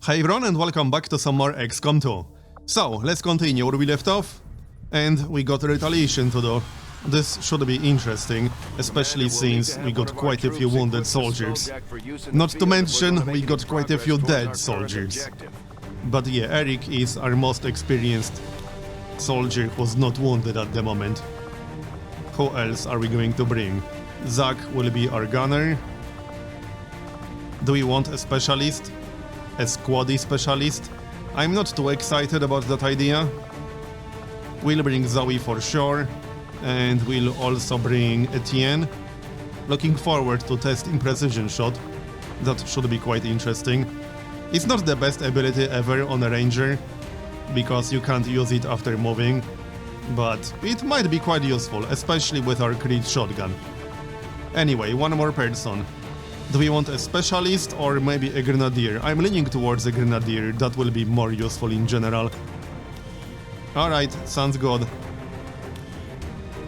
Hi everyone and welcome back to some more XCOM 2. So, let's continue where we left off. And we got retaliation to do. This should be interesting, especially since we got quite a few wounded soldiers. Not to mention, we got quite a few dead soldiers. But yeah, Eric is our most experienced soldier who's not wounded at the moment. Who else are we going to bring? Zach will be our gunner. Do we want a specialist? A squaddy specialist? I'm not too excited about that idea. We'll bring Zoe for sure, and we'll also bring Etienne. Looking forward to testing precision shot. That should be quite interesting. It's not the best ability ever on a ranger, because you can't use it after moving, but it might be quite useful, especially with our crit shotgun. Anyway, one more person. Do we want a specialist or maybe a grenadier? I'm leaning towards a grenadier, that will be more useful in general. Alright, sounds good.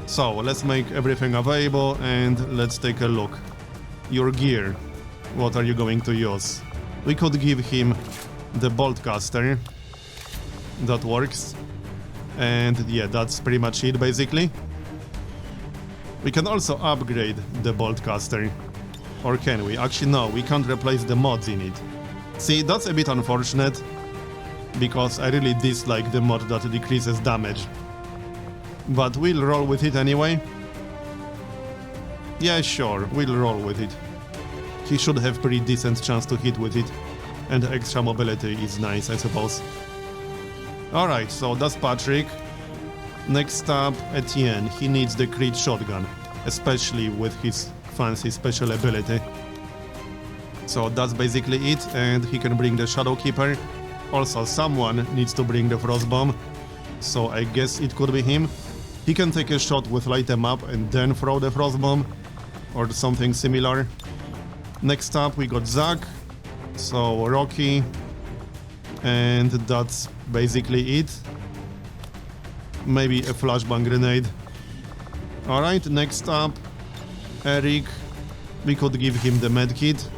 So, let's make everything available and let's take a look. Your gear. What are you going to use? We could give him the boltcaster. That works. And yeah, that's pretty much it basically. We can also upgrade the boltcaster. Or can we? Actually no, we can't replace the mods in it. See, that's a bit unfortunate, because I really dislike the mod that decreases damage. But we'll roll with it anyway. Yeah, sure, we'll roll with it. He should have pretty decent chance to hit with it, and extra mobility is nice, I suppose. Alright, so that's Patrick. Next up, Etienne. He needs the crit shotgun, especially with his fancy special ability. So that's basically it, and he can bring the Shadow Keeper. Also, someone needs to bring the Frost Bomb, so I guess it could be him. He can take a shot with light em up and then throw the Frost Bomb, or something similar. Next up we got Zach, so Rocky, and that's basically it. Maybe a flashbang grenade. Alright, next up Eric. We could give him the medkit.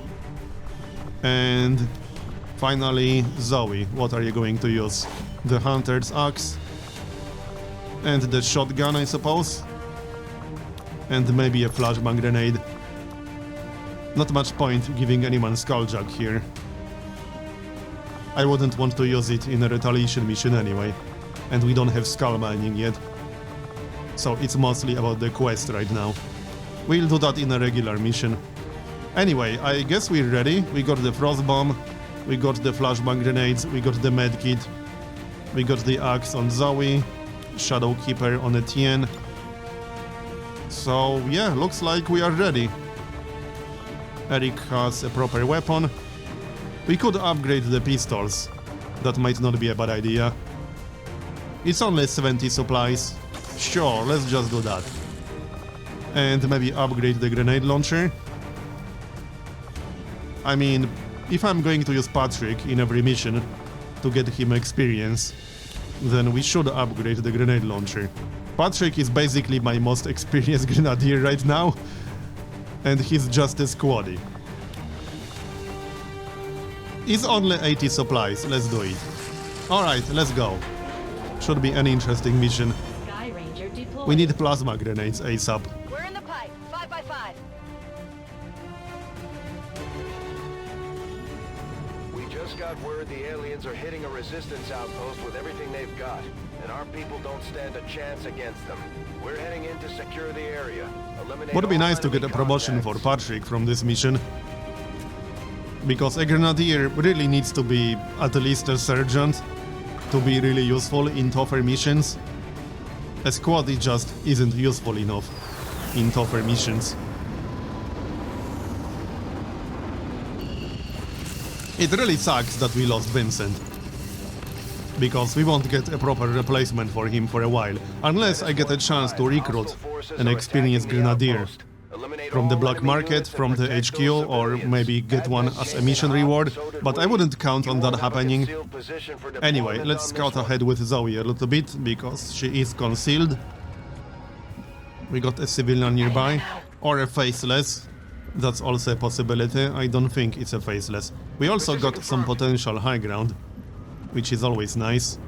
And finally Zoe. What are you going to use? The hunter's axe. And the shotgun, I suppose. And maybe a flashbang grenade. Not much point giving anyone Skulljack here. I wouldn't want to use it in a retaliation mission anyway. And we don't have skull mining yet. So it's mostly about the quest right now. We'll do that in a regular mission. Anyway, I guess we're ready. We got the Frost Bomb, we got the flashbang grenades, we got the medkit, we got the axe on Zoe, Shadow Keeper on Etienne. So yeah, looks like we are ready. Eric has a proper weapon. We could upgrade the pistols. That might not be a bad idea. It's only 70 supplies. Sure, let's just do that. And maybe upgrade the grenade launcher. I mean, if I'm going to use Patrick in every mission to get him experience, then we should upgrade the grenade launcher. Patrick is basically my most experienced grenadier right now, and he's just a squaddy. It's only 80 supplies, let's do it. Alright, let's go. Should be an interesting mission. We need plasma grenades ASAP. We're in the pipe, 5x5. We just got word the aliens are hitting a resistance outpost with everything they've got, and our people don't stand a chance against them. We're heading in to secure the area. Would be nice to get a promotion for Patrick from this mission. Because a grenadier really needs to be at least a sergeant to be really useful in tougher missions. A squaddy just isn't useful enough in tougher missions. It really sucks that we lost Vincent, because we won't get a proper replacement for him for a while, unless I get a chance to recruit an experienced grenadier from the black market, from the HQ, or maybe get one as a mission reward, but I wouldn't count on that happening. Anyway, let's scout ahead with Zoe a little bit, because she is concealed. We got a civilian nearby, or a faceless. That's also a possibility. I don't think it's a faceless. We also got some potential high ground, which is always nice.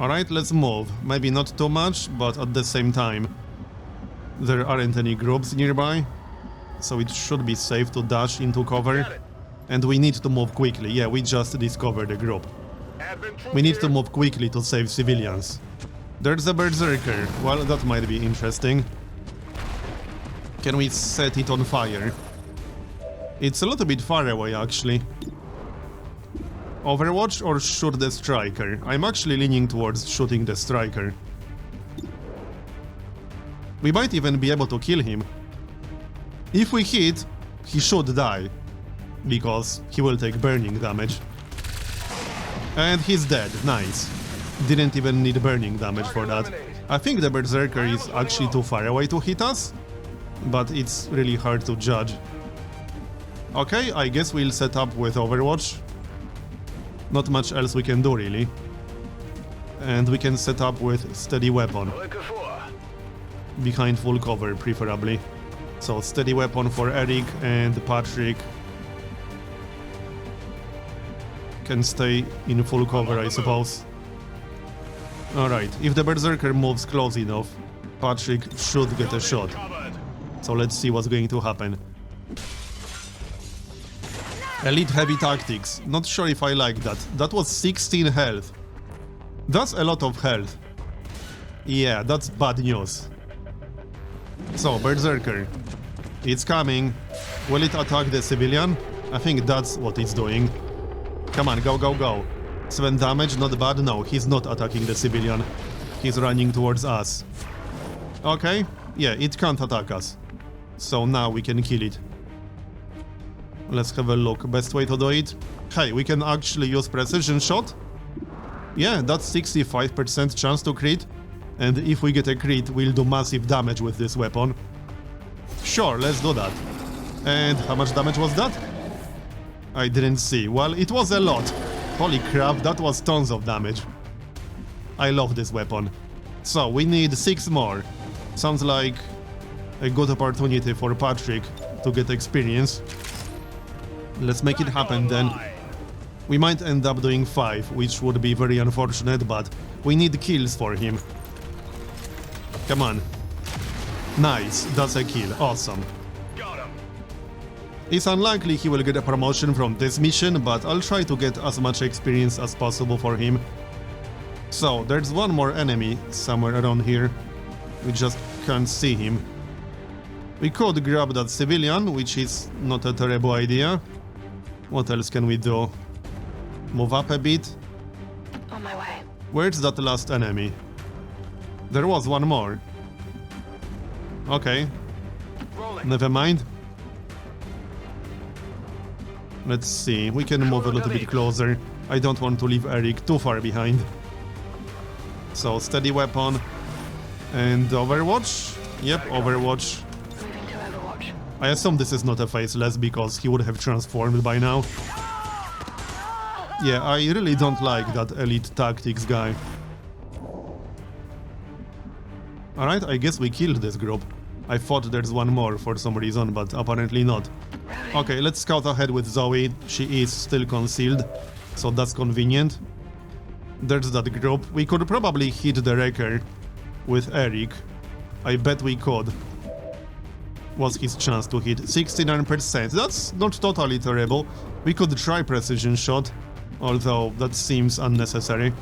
Alright, let's move. Maybe not too much, but at the same time, there aren't any groups nearby, so it should be safe to dash into cover. And we need to move quickly. Yeah, we just discovered a group. We need to move quickly to save civilians. There's a berserker. Well, that might be interesting. Can we set it on fire? It's a little bit far away, actually. Overwatch or shoot the striker? I'm actually leaning towards shooting the striker. We might even be able to kill him. If we hit, he should die, because he will take burning damage. And he's dead, nice. Didn't even need burning damage for that. I think the berserker is actually too far away to hit us, but it's really hard to judge. Okay, I guess we'll set up with Overwatch. Not much else we can do, really. And we can set up with steady weapon. Behind full cover, preferably. So, steady weapon for Eric and Patrick. Can stay in full cover, I suppose. Alright, if the berserker moves close enough, Patrick should get a shot. So let's see what's going to happen. Elite heavy tactics. Not sure if I like that. That was 16 health. That's a lot of health. Yeah, that's bad news. So, berserker. It's coming. Will it attack the civilian? I think that's what it's doing. Come on, go, go, go. 7 damage, not bad. No, he's not attacking the civilian. He's running towards us. Okay. Yeah, it can't attack us. So now we can kill it. Let's have a look. Best way to do it? Hey, we can actually use precision shot. Yeah, that's 65% chance to crit. And if we get a crit, we'll do massive damage with this weapon. Sure, let's do that. And how much damage was that? I didn't see. Well, it was a lot. Holy crap, that was tons of damage. I love this weapon. So, we need 6 more. Sounds like a good opportunity for Patrick to get experience. Let's make it happen then. We might end up doing 5, which would be very unfortunate, but we need kills for him. Come on. Nice, that's a kill. Awesome. It's unlikely he will get a promotion from this mission, but I'll try to get as much experience as possible for him. So, there's one more enemy somewhere around here. We just can't see him. We could grab that civilian, which is not a terrible idea. What else can we do? Move up a bit. On my way. Where's that last enemy? There was one more. Okay. Never mind. Let's see, we can move a little bit closer. I don't want to leave Eric too far behind. So, steady weapon. And Overwatch? Yep, Overwatch. Moving to Overwatch. I assume this is not a faceless because he would have transformed by now. Yeah, I really don't like that elite tactics guy. Alright, I guess we killed this group. I thought there's one more for some reason, but apparently not. Okay, let's scout ahead with Zoe. She is still concealed, so that's convenient. There's that group. We could probably hit the wrecker with Eric. I bet we could. What's his chance to hit? 69%. That's not totally terrible. We could try precision shot, although that seems unnecessary.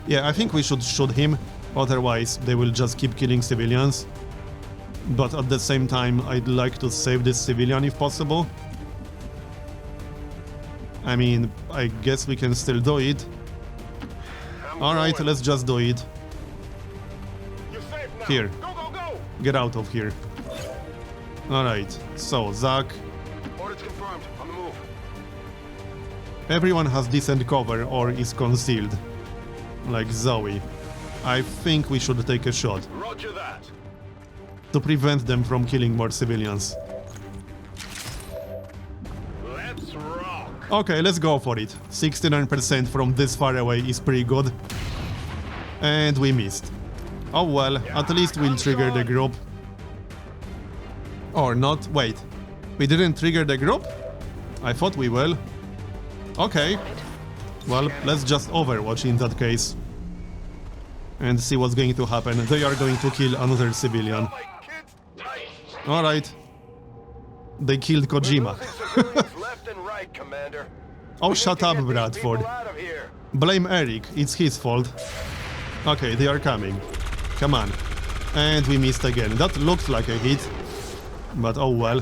Yeah, I think we should shoot him, otherwise they will just keep killing civilians. But at the same time, I'd like to save this civilian if possible. I mean, I guess we can still do it. Alright, let's just do it. Here. Get out of here. Alright, so, Zach. Orders confirmed. On the move. Everyone has decent cover or is concealed. Like Zoe. I think we should take a shot. Roger that. To prevent them from killing more civilians. Let's rock. Okay, let's go for it. 69% from this far away is pretty good. And we missed. Oh well, at least we'll trigger the group. Or not. Wait. We didn't trigger the group? I thought we will. Okay. Well, let's just overwatch in that case. And see what's going to happen. They are going to kill another civilian. Alright. They killed Kojima. Left and right, Commander. Oh, shut up, Bradford. Blame Eric, it's his fault. Okay, they are coming. Come on. And we missed again. That looked like a hit. But oh well,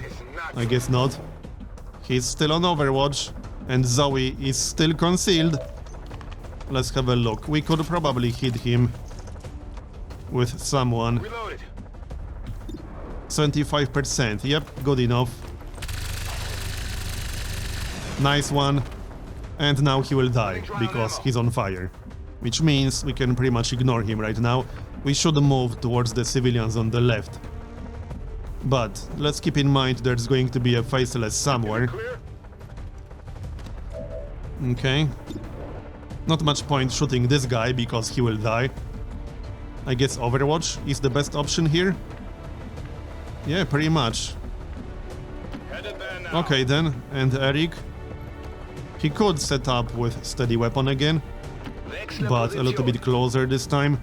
I guess not. He's still on Overwatch, and Zoe is still concealed. Let's have a look. We could probably hit him with someone. 75%. Yep, good enough. Nice one. And now he will die, because he's on fire. Which means we can pretty much ignore him right now. We should move towards the civilians on the left. But let's keep in mind there's going to be a faceless somewhere. Okay. Not much point shooting this guy, because he will die. I guess Overwatch is the best option here? Yeah, pretty much. Okay then, and Eric? He could set up with steady weapon again, but a little bit closer this time.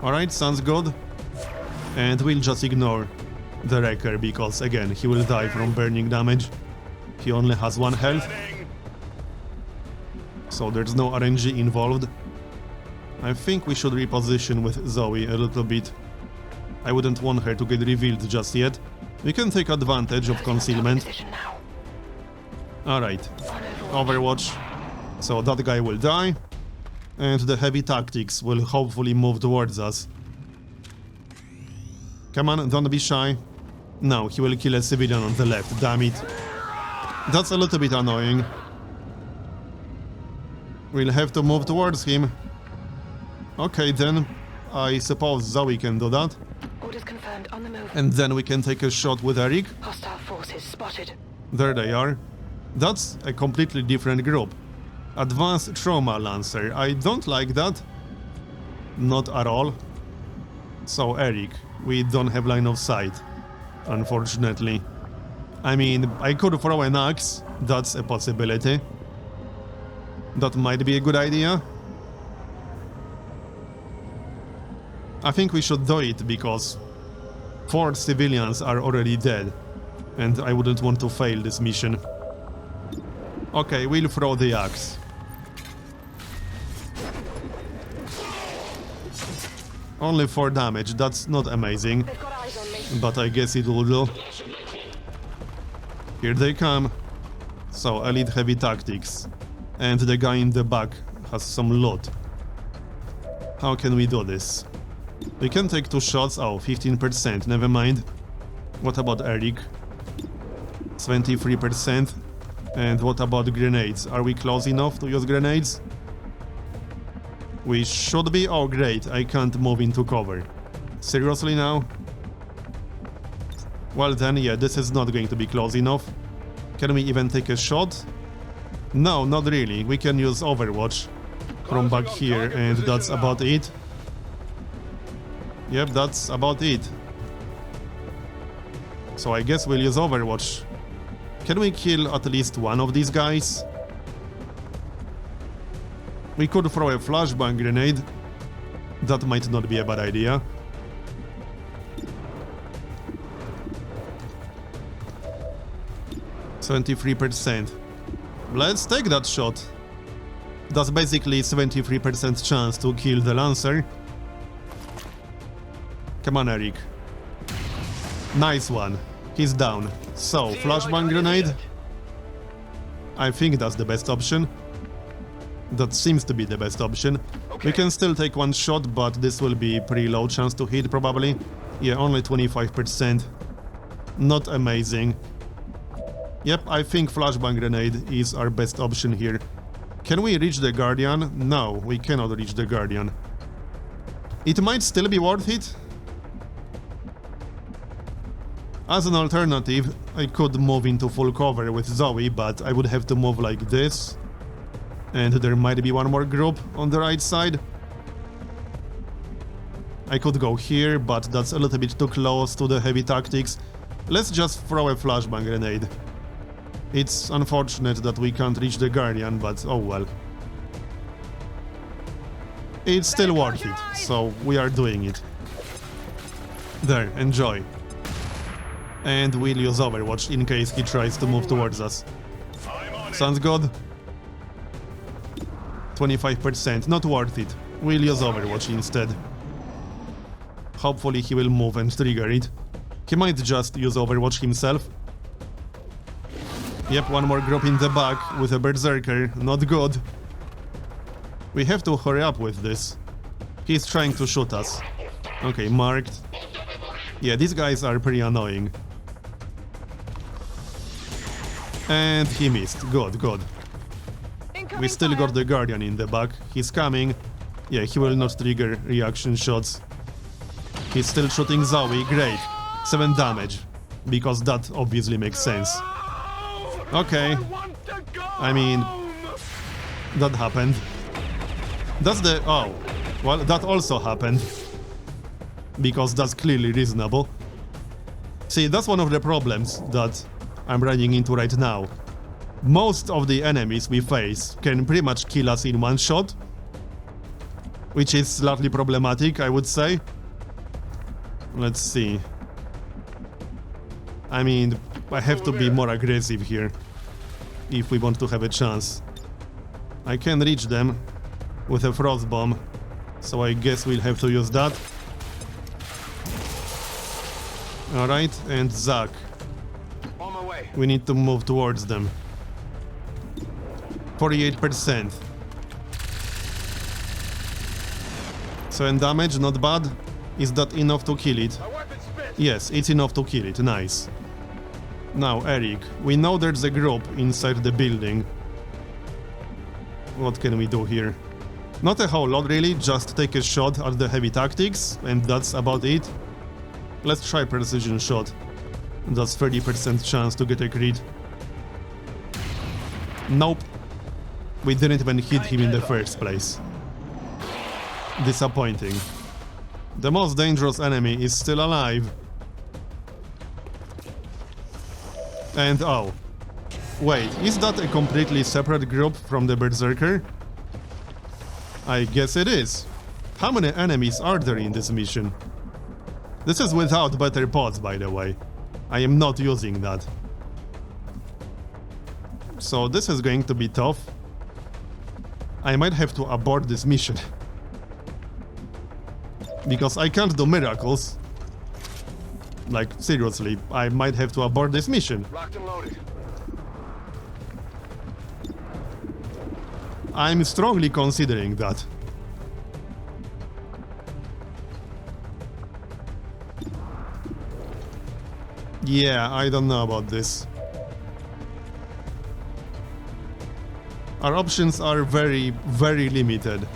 Alright, sounds good. And we'll just ignore the Wrecker, because again, he will die from burning damage. He only has 1 health. So there's no RNG involved. I think we should reposition with Zoe a little bit. I wouldn't want her to get revealed just yet. We can take advantage of concealment. Alright, Overwatch. So that guy will die. And the heavy tactics will hopefully move towards us. Come on, don't be shy. No, he will kill a civilian on the left, damn it. That's a little bit annoying. We'll have to move towards him. Okay then, I suppose Zoe can do that. Orders confirmed, on the move. And then we can take a shot with Eric. Hostile forces spotted. There they are. That's a completely different group. Advanced Trauma Lancer. I don't like that. Not at all. So Eric, we don't have line of sight, unfortunately. I mean, I could throw an axe. That's a possibility. That might be a good idea. I think we should do it because 4 civilians are already dead, and I wouldn't want to fail this mission. Okay, we'll throw the axe. Only 4 damage, that's not amazing, They've got eyes on me. but I guess it will do. Here they come. So, elite heavy tactics. And the guy in the back has some loot. How can we do this? We can take 2 shots. Oh, 15%, never mind. What about Eric? 23%. And what about grenades? Are we close enough to use grenades? We should be. Oh, great. I can't move into cover. Seriously now? Well then, yeah, this is not going to be close enough. Can we even take a shot? No, not really. We can use Overwatch from back here, and that's about it. Yep, that's about it. So I guess we'll use Overwatch. Can we kill at least one of these guys? We could throw a flashbang grenade. That might not be a bad idea. %. Let's take that shot. That's basically 73% chance to kill the Lancer. Come on, Eric. Nice one. He's down. So, flashbang grenade. I think that's the best option. That seems to be the best option. We can still take 1 shot, but this will be pretty low chance to hit, probably. Yeah, only 25%. Not amazing. Yep, I think flashbang grenade is our best option here. Can we reach the Guardian? No, we cannot reach the Guardian. It might still be worth it. As an alternative, I could move into full cover with Zoe, but I would have to move like this. And there might be one more group on the right side. I could go here, but that's a little bit too close to the heavy tactics. Let's just throw a flashbang grenade. It's unfortunate that we can't reach the Guardian, but oh well. It's still worth it, so we are doing it. There, enjoy. And we'll use Overwatch in case he tries to move towards us. Sounds good? 25%, not worth it. We'll use Overwatch instead. Hopefully he will move and trigger it. He might just use Overwatch himself. Yep, one more group in the back with a Berserker, not good. We have to hurry up with this. He's trying to shoot us. Okay, marked. Yeah, these guys are pretty annoying. And he missed. Good, good. We still got the Guardian in the back. He's coming. Yeah, he will not trigger reaction shots. He's still shooting Zoe. Great. 7 damage. Because that obviously makes sense. Okay. I mean, that happened. That's the... oh. Well, that also happened. Because that's clearly reasonable. See, that's one of the problems that I'm running into right now. Most of the enemies we face can pretty much kill us in one shot. Which is slightly problematic, I would say. Let's see. I mean, I have to be more aggressive here. If we want to have a chance. I can reach them with a frost bomb. So I guess we'll have to use that. Alright, and Zack. On my way. We need to move towards them. 48%. 7 damage, not bad. Is that enough to kill it? My weapon spits. Yes, it's enough to kill it. Nice. Now, Eric, we know there's a group inside the building. What can we do here? Not a whole lot, really. Just take a shot at the heavy tactics, and that's about it. Let's try precision shot. That's 30% chance to get a crit. Nope. We didn't even hit him in the first place. Disappointing. The most dangerous enemy is still alive. And oh. Wait, is that a completely separate group from the Berserker? I guess it is. How many enemies are there in this mission? This is without better pods, by the way. I am not using that. So this is going to be tough. I might have to abort this mission. Because I can't do miracles. Like, seriously, I might have to abort this mission. Locked and loaded. I'm strongly considering that. Yeah, I don't know about this. Our options are very, very limited.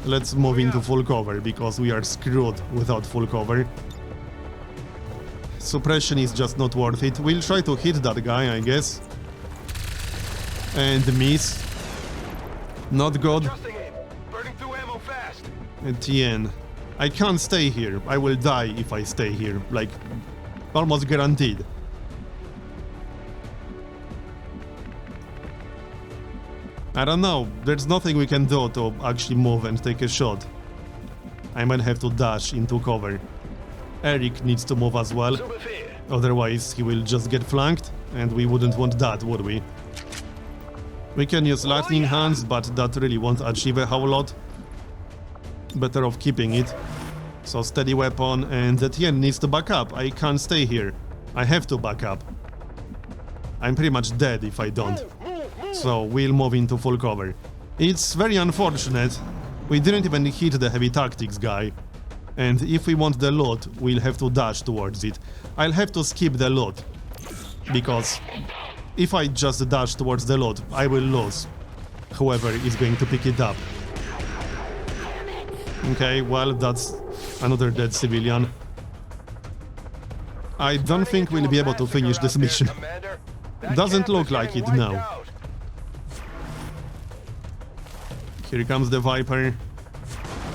Let's move into full cover, because we are screwed without full cover. Suppression is just not worth it. We'll try to hit that guy, I guess. And miss. Not good. Adjusting aim. Burning through ammo fast. Etienne. I can't stay here. I will die if I stay here. Like, almost guaranteed. I don't know. There's nothing we can do to actually move and take a shot. I might have to dash into cover. Eric needs to move as well. Super fair. Otherwise, he will just get flanked, and we wouldn't want that, would we? We can use lightning hands, but that really won't achieve a whole lot. Better off keeping it. So steady weapon, and Etienne needs to back up. I can't stay here. I have to back up. I'm pretty much dead if I don't. So we'll move into full cover. It's very unfortunate. We didn't even hit the heavy tactics guy. And if we want the loot, we'll have to dash towards it. I'll have to skip the loot. Because if I just dash towards the loot, I will lose. Whoever is going to pick it up. Okay, well, that's another dead civilian. I don't think we'll be able to finish this mission. Doesn't look like it now. Here comes the Viper.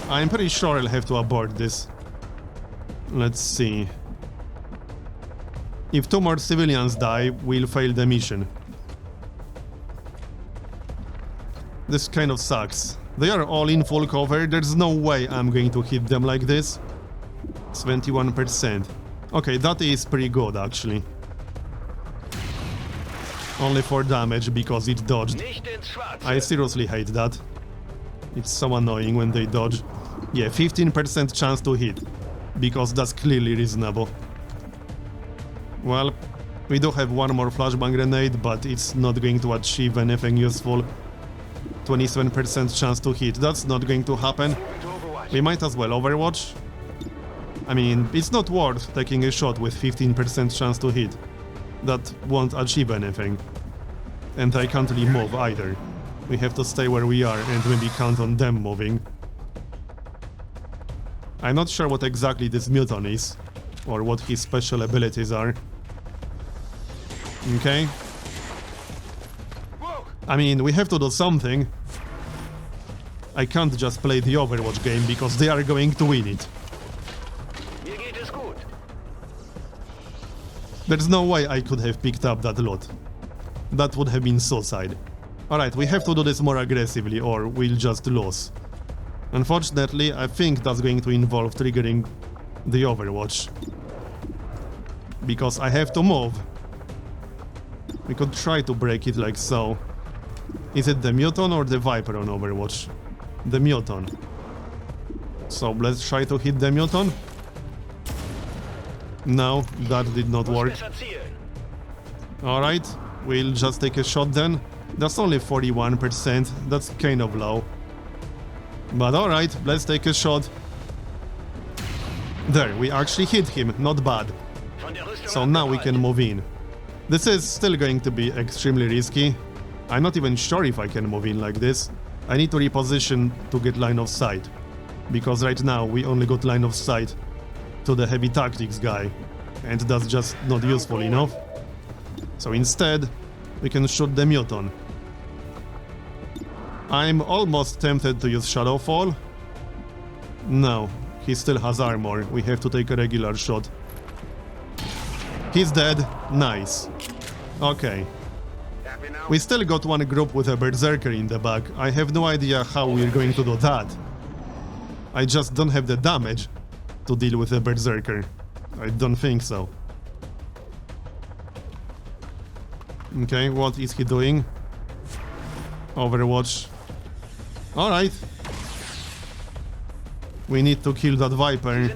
I'm pretty sure I'll have to abort this. Let's see. If 2 more civilians die, we'll fail the mission. This kind of sucks. They are all in full cover, there's no way I'm going to hit them like this. 21%. Okay, that is pretty good actually. Only 4 damage because it dodged. I seriously hate that. It's so annoying when they dodge. Yeah, 15% chance to hit. Because that's clearly reasonable. Well, we do have 1 more flashbang grenade, but it's not going to achieve anything useful. 27% chance to hit. That's not going to happen. We might as well overwatch. I mean, it's not worth taking a shot with 15% chance to hit. That won't achieve anything. And I can't really move either. We have to stay where we are and maybe count on them moving. I'm not sure what exactly this mutant is, or what his special abilities are. Okay. I mean, we have to do something. I can't just play the Overwatch game because they are going to win it. There's no way I could have picked up that lot. That would have been suicide. Alright, we have to do this more aggressively or we'll just lose. Unfortunately, I think that's going to involve triggering the Overwatch. Because I have to move. We could try to break it like so. Is it the Muton or the Viper on Overwatch? The Muton. So let's try to hit the Muton. No, that did not work. Alright, we'll just take a shot then. That's only 41%, that's kind of low. But alright, let's take a shot. There, we actually hit him, not bad. So now we can move in. This is still going to be extremely risky. I'm not even sure if I can move in like this. I need to reposition to get line of sight. Because right now we only got line of sight to the heavy tactics guy. And that's just not useful enough. So instead, we can shoot the Muton. I'm almost tempted to use Shadowfall. No, he still has armor. We have to take a regular shot. He's dead. Nice. Okay. We still got one group with a Berserker in the back. I have no idea how we're going to do that. I just don't have the damage to deal with a Berserker. I don't think so. Okay, what is he doing? Overwatch. Alright. We need to kill that Viper.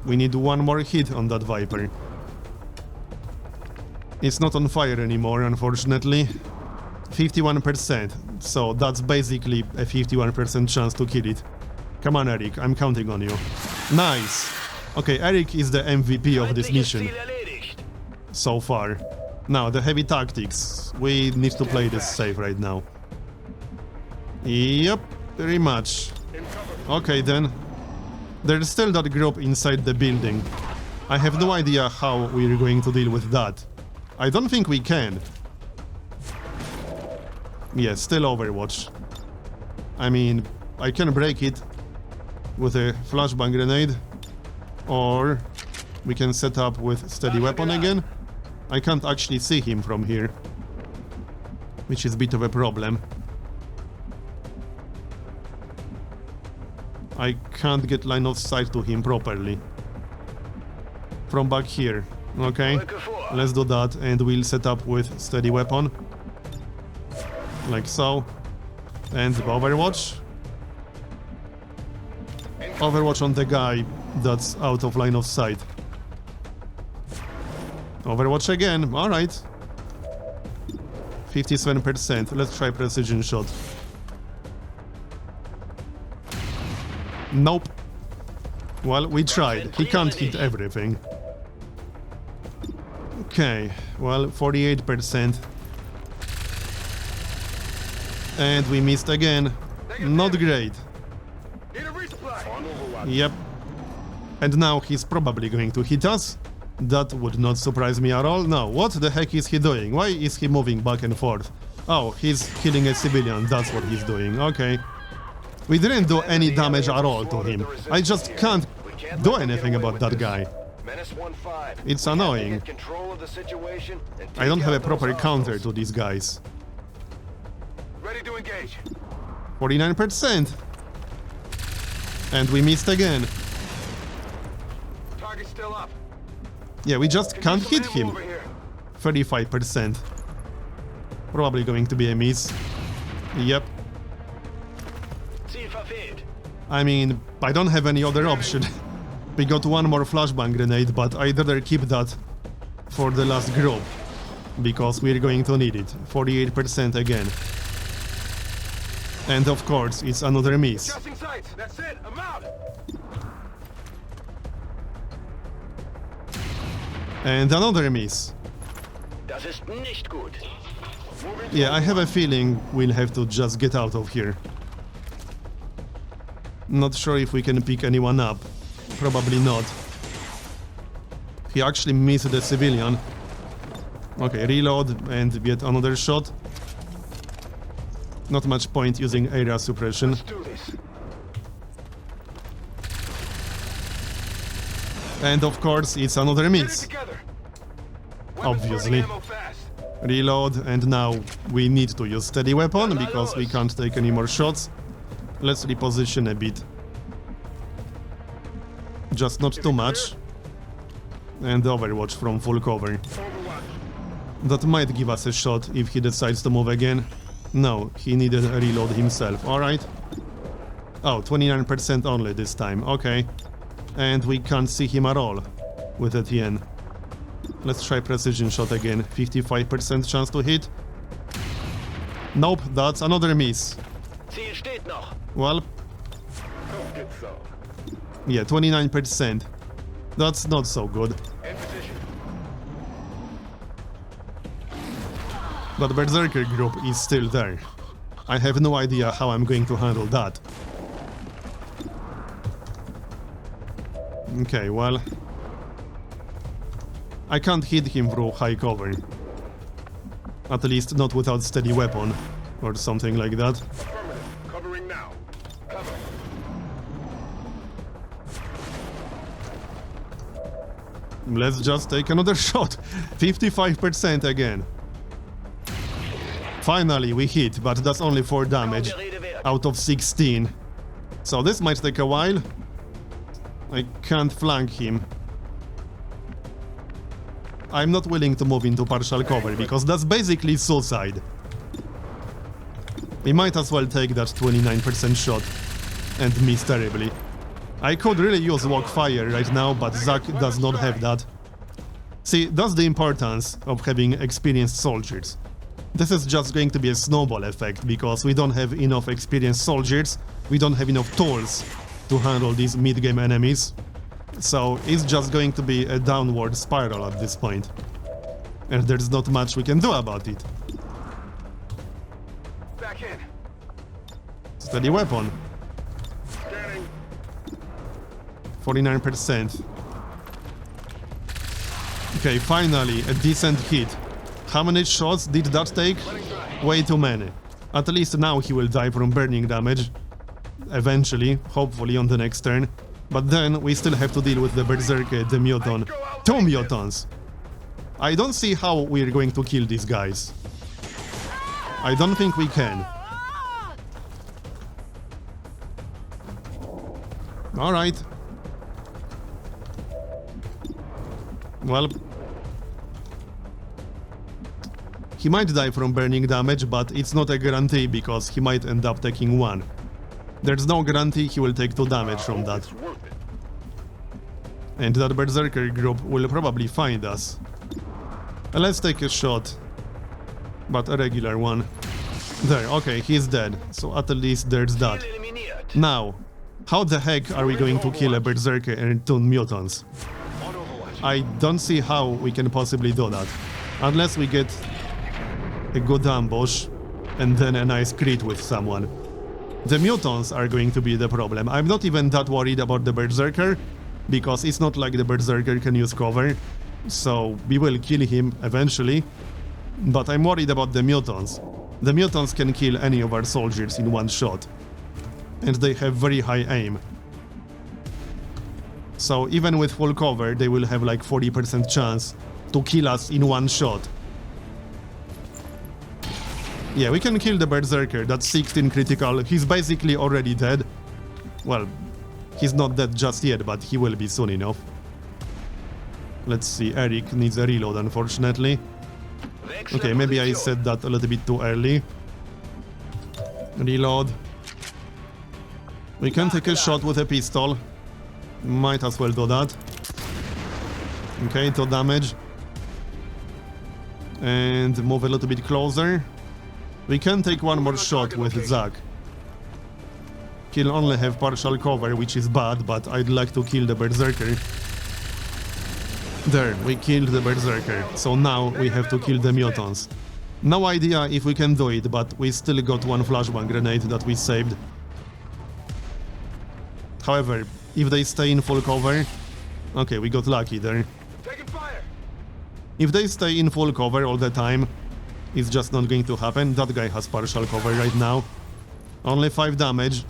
We need 1 more hit on that Viper. It's not on fire anymore, unfortunately. 51%, so that's basically a 51% chance to kill it. Come on, Eric, I'm counting on you. Nice! Okay, Eric is the MVP of this mission. So far. Now, the heavy tactics. We need to play this safe right now. Yep, very much. Okay then. There's still that group inside the building. I have no idea how we're going to deal with that. I don't think we can. Yeah, still Overwatch. I mean, I can break it with a flashbang grenade. Or we can set up with steady weapon again. I can't actually see him from here, which is a bit of a problem. I can't get line of sight to him properly. From back here. Okay, let's do that and we'll set up with steady weapon. Like so. And Overwatch. Overwatch on the guy that's out of line of sight. Overwatch again, alright. 57%, let's try precision shot. Nope. Well, we tried, he can't hit everything. Okay, well, 48%. And we missed again. Not great. Yep. And now he's probably going to hit us. That would not surprise me at all. No, what the heck is he doing? Why is he moving back and forth? Oh, he's killing a civilian, that's what he's doing, okay. We didn't do any damage at all to him. I just can't Can't do let them get anything away about with that this. guy. Menace 1-5. It's We have to annoying. get control of the situation and I don't take have a out proper those counter hostiles. to these guys. Ready to engage. 49%. And we missed again. Target's still up. Yeah, we just can't Some hit ammo him. over here. 35%. Probably going to be a miss. Yep. Ziel verfehlt. I mean, I don't have any other option. We got one more flashbang grenade, but I'd rather keep that for the last group. Because we're going to need it. 48% again. And of course, it's another miss. Adjusting sights. That's it. I'm out. And another miss. Das ist nicht gut. Yeah, I have a feeling we'll have to just get out of here. Not sure if we can pick anyone up. Probably not. He actually missed the civilian. Okay, reload and yet another shot. Not much point using area suppression. Let's do this. And of course, it's another Get it miss. together. Weapons Obviously. burning ammo fast. Reload, and now we need to use steady weapon because we can't take any more shots. Let's reposition a bit. Just not too much. And Overwatch from full cover. Overwatch. That might give us a shot if he decides to move again. No, he needed a reload himself, alright. Oh, 29% only this time, okay. And we can't see him at all with Etienne. Let's try precision shot again. 55% chance to hit. Nope, that's another miss. Ziel steht noch. Well, Don't get so. yeah, 29%. That's not so good. In position. But Berserker group is still there. I have no idea how I'm going to handle that. Okay, well... I can't hit him through high cover. At least not without steady weapon, or something like that. Affirmative. Covering now. Cover. Let's just take another shot. 55% again. Finally, we hit, but that's only 4 damage out of 16. So this might take a while. I can't flank him. I'm not willing to move into partial cover, because that's basically suicide. We might as well take that 29% shot and miss terribly. I could really use walk fire right now, but Zack does not have that. See, that's the importance of having experienced soldiers. This is just going to be a snowball effect, because we don't have enough experienced soldiers, we don't have enough tools to handle these mid-game enemies. So it's just going to be a downward spiral at this point. And there's not much we can do about it. Back in. Steady weapon. Scanning. 49%. Okay, finally, a decent hit. How many shots did that take? Way too many. At least now he will die from burning damage. Eventually, hopefully on the next turn. But then we still have to deal with the Berserker, the Muton. 2 Mutons! I don't see how we're going to kill these guys. I don't think we can. Alright. Well... He might die from burning damage, but it's not a guarantee because he might end up taking 1. There's no guarantee he will take 2 damage from that. It's worth it. And that Berserker group will probably find us. Let's take a shot. But a regular one. There, okay, he's dead. So at least there's that. Ziel eliminiert. Now, how the heck are we going to kill a Berserker and 2 Mutants? On Overwatch. I don't see how we can possibly do that. Unless we get a good ambush and then a nice crit with someone. The Mutants are going to be the problem. I'm not even that worried about the Berserker, because it's not like the Berserker can use cover, so we will kill him eventually. But I'm worried about the Mutants. The Mutants can kill any of our soldiers in one shot. And they have very high aim. So even with full cover, they will have like 40% chance to kill us in one shot. Yeah, we can kill the Berserker, that's 16 critical, he's basically already dead. Well, he's not dead just yet, but he will be soon enough. Let's see, Eric needs a reload, unfortunately. Okay, maybe I said that a little bit too early. Reload. We can take a shot with a pistol. Might as well do that. Okay, 2 damage. And move a little bit closer. We can take one more shot with Zack. He'll only have partial cover, which is bad, but I'd like to kill the Berserker. There, we killed the Berserker, so now we have to kill the mutants. No idea if we can do it, but we still got one flashbang grenade that we saved. However, if they stay in full cover... Okay, we got lucky there. Taking fire. If they stay in full cover all the time, it's just not going to happen. That guy has partial cover right now. Only 5 damage.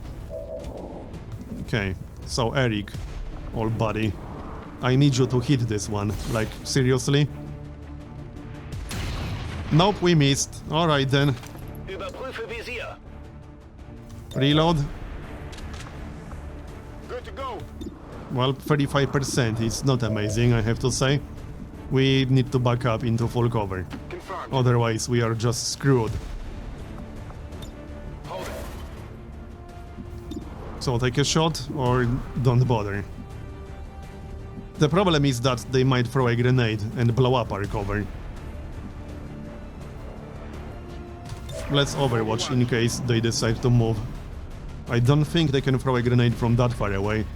Okay, so Eric, old buddy, I need you to hit this one. Like, seriously? Nope, we missed. Alright then. Überprüfe Visier. Reload. Good to go. Well, 35% is not amazing, I have to say. We need to back up into full cover. Confirmed. Otherwise, we are just screwed. Hold it. So take a shot or don't bother. The problem is that they might throw a grenade and blow up our cover. Let's overwatch in case they decide to move. I don't think they can throw a grenade from that far away.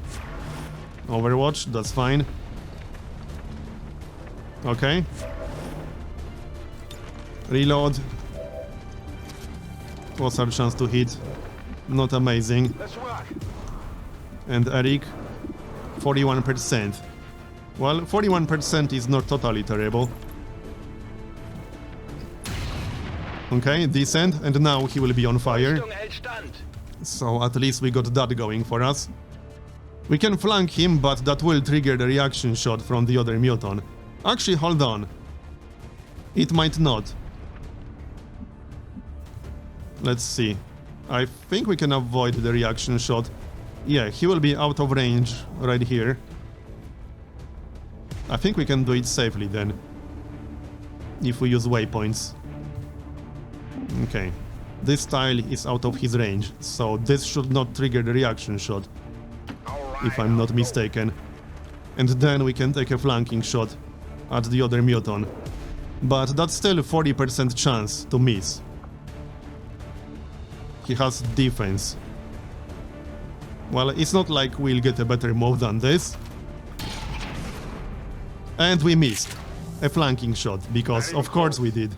Overwatch, that's fine. Okay. Reload. What's our chance to hit? Not amazing. Let's rock. And Eric, 41%. Well, 41% is not totally terrible. Okay, decent, and now he will be on fire. Rüstung hält stand. So at least we got that going for us. We can flank him, but that will trigger the reaction shot from the other mutant. Actually, hold on. It might not. Let's see. I think we can avoid the reaction shot. Yeah, he will be out of range right here. I think we can do it safely then. If we use waypoints. Okay. This tile is out of his range, so this should not trigger the reaction shot, if I'm not mistaken. And then we can take a flanking shot at the other mutant. But that's still a 40% chance to miss. He has defense. Well, it's not like we'll get a better move than this. And we missed a flanking shot, because of course we did.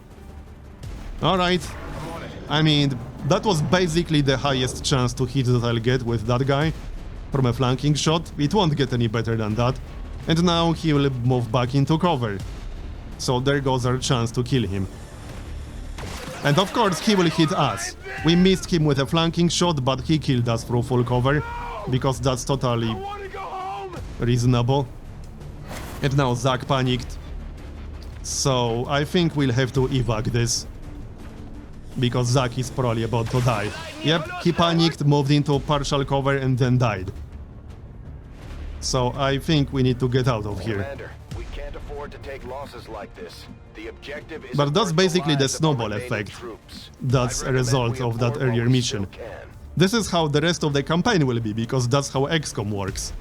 Alright. I mean, that was basically the highest chance to hit that I'll get with that guy from a flanking shot. It won't get any better than that. And now he will move back into cover. So there goes our chance to kill him. And of course he will hit us. We missed him with a flanking shot, but he killed us through full cover, because that's totally reasonable. And now Zack panicked. So I think we'll have to evac this, because Zack is probably about to die. Yep, he panicked, moved into partial cover and then died. So I think we need to get out of here. Commander, we can't afford to take losses like this. The objective is But that's to protect the basically the lives of snowball our remaining effect. troops. That's I a recommend result we of that abort while earlier we mission. still can. This is how the rest of the campaign will be, because that's how XCOM works.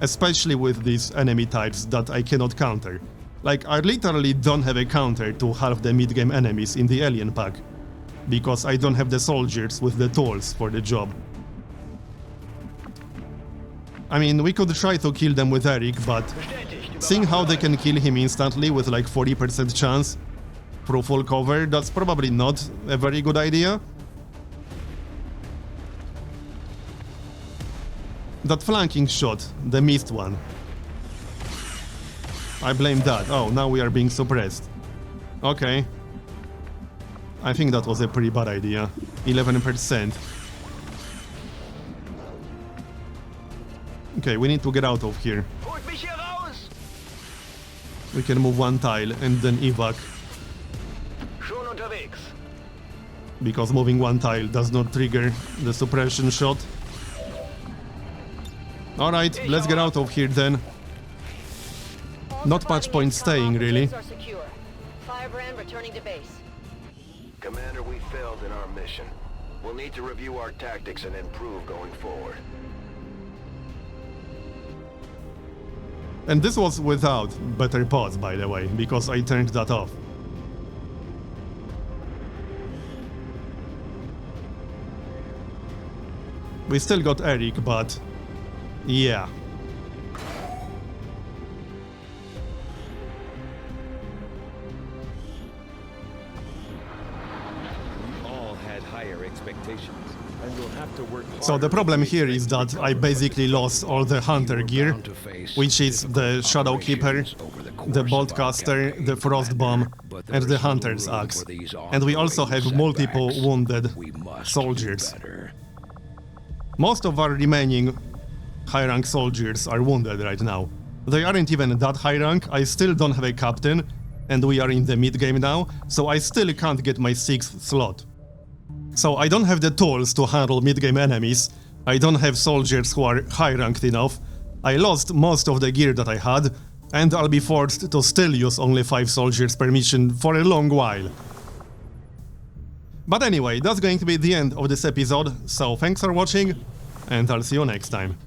Especially with these enemy types that I cannot counter. Like, I literally don't have a counter to half the mid-game enemies in the alien pack, because I don't have the soldiers with the tools for the job. I mean, we could try to kill them with Eric, but seeing how they can kill him instantly with like 40% chance through full cover, that's probably not a very good idea. That flanking shot, the missed one. I blame that. Oh, now we are being suppressed. Okay. I think that was a pretty bad idea. 11%. Okay, we need to get out of here. Holt mich hier raus! We can move one tile and then evac, Schon unterwegs. because moving one tile does not trigger the suppression shot. Alright, let's get out of here then. Not much point staying, really. Firebrand returning to base. Commander, we failed in our mission. We'll need to review our tactics and improve going forward. And this was without better pods, by the way, because I turned that off. We still got Eric, but... yeah. All had higher expectations, and we'll have to work harder. So the problem here is that I basically lost all the hunter gear, which is the Shadow Keeper, the Boltcaster, the Frost Bomb, and the Hunter's Axe. And we also have multiple wounded soldiers. Most of our remaining high-rank soldiers are wounded right now. They aren't even that high rank, I still don't have a captain, and we are in the mid-game now, so I still can't get my 6th slot. So I don't have the tools to handle mid-game enemies, I don't have soldiers who are high-ranked enough, I lost most of the gear that I had, and I'll be forced to still use only 5 soldiers per mission for a long while. But anyway, that's going to be the end of this episode, so thanks for watching, and I'll see you next time.